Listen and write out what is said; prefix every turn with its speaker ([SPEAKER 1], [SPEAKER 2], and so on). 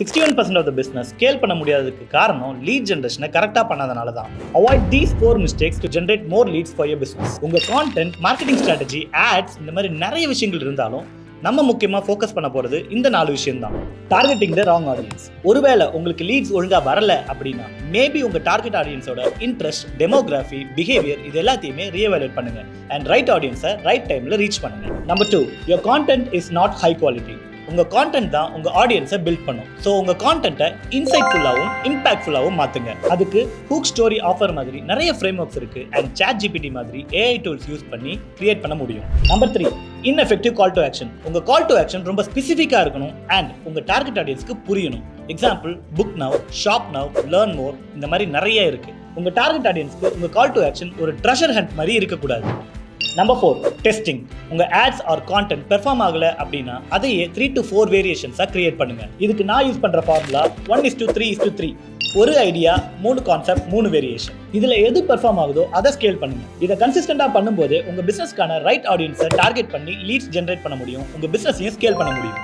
[SPEAKER 1] 61% of the business scale பண்ண முடியாததுக்கு காரணம் lead ஜெனரேஷனை கரெக்டாக பண்ணாதனால தான். Avoid these 4 mistakes to generate more leads for your business. உங்க கான்டென்ட், மார்க்கெட்டிங் ஸ்ட்ராட்டஜி, ஆட்ஸ் இந்த மாதிரி நிறைய விஷயங்கள் இருந்தாலும் நம்ம முக்கியமாக ஃபோக்கஸ் பண்ண போகிறது இந்த 4 விஷயம் தான். Targeting the wrong audience. ஒருவேளை உங்களுக்கு லீட்ஸ் ஒழுங்காக வரல அப்படின்னா மேபி உங்கள் டார்கெட் ஆடியன்ஸோட இன்ட்ரெஸ்ட், டெமோகிராஃபி, பிஹேவியர் இது எல்லாத்தையுமே ரீஎவாலுவேட் பண்ணுங்க அண்ட் ரைட் ஆடியன்ஸை ரைட் டைமில் ரீச் பண்ணுங்க. Number 2, your content is not high quality. உங்கள் கான்டென்ட் தான் உங்கள் ஆடியன்ஸை பில்ட் பண்ணும். ஸோ உங்கள் கான்டென்ட்டை இன்சைட்ஃபுல்லாகவும் இம்பாக்ட்ஃபுல்லாகவும் மாற்றுங்க. அதுக்கு ஹூக் ஸ்டோரி ஆஃபர் மாதிரி நிறைய ஃப்ரேம் ஒர்க்ஸ் இருக்குது அண்ட் ChatGPT மாதிரி AI டூல்ஸ் யூஸ் பண்ணி கிரியேட் பண்ண முடியும். Number 3, ineffective call to action. உங்கள் கால் டு ஆக்ஷன் ரொம்ப ஸ்பெசிஃபிக்காக இருக்கணும் அண்ட் உங்கள் டார்கெட் ஆடியன்ஸ்க்கு புரியணும். Example, book now, shop now, learn more இந்த மாதிரி நிறைய இருக்குது. உங்கள் டார்கெட் ஆடியன்ஸ்க்கு உங்கள் கால் டு ஆக்ஷன் ஒரு ட்ரெஷர் ஹண்ட் மாதிரி இருக்கக்கூடாது. Number 4, testing. உங்கள் ஆட்ஸ் ஆர் கான்டென்ட் பெர்ஃபார்ம் ஆகலை அப்படின்னா அதையே 3 to 4 வேரியேஷன்ஸாக கிரியேட் பண்ணுங்க. இதுக்கு நான் யூஸ் பண்ணுற ஃபார்முலா 1:3:3. ஒரு ஐடியா, 3 கான்செப்ட், 3 வேரியேஷன். இதில் எது பெர்ஃபார்ம் ஆகுதோ அதை ஸ்கேல் பண்ணுங்க. இதை கன்சிஸ்டண்டாக பண்ணும்போது உங்கள் பிஸ்னஸ்க்கான ரைட் ஆடியன்ஸை டார்கெட் பண்ணி லீட்ஸ் ஜென்ரேட் பண்ண முடியும், உங்கள் பிஸ்னஸையும் ஸ்கேல் பண்ண முடியும்.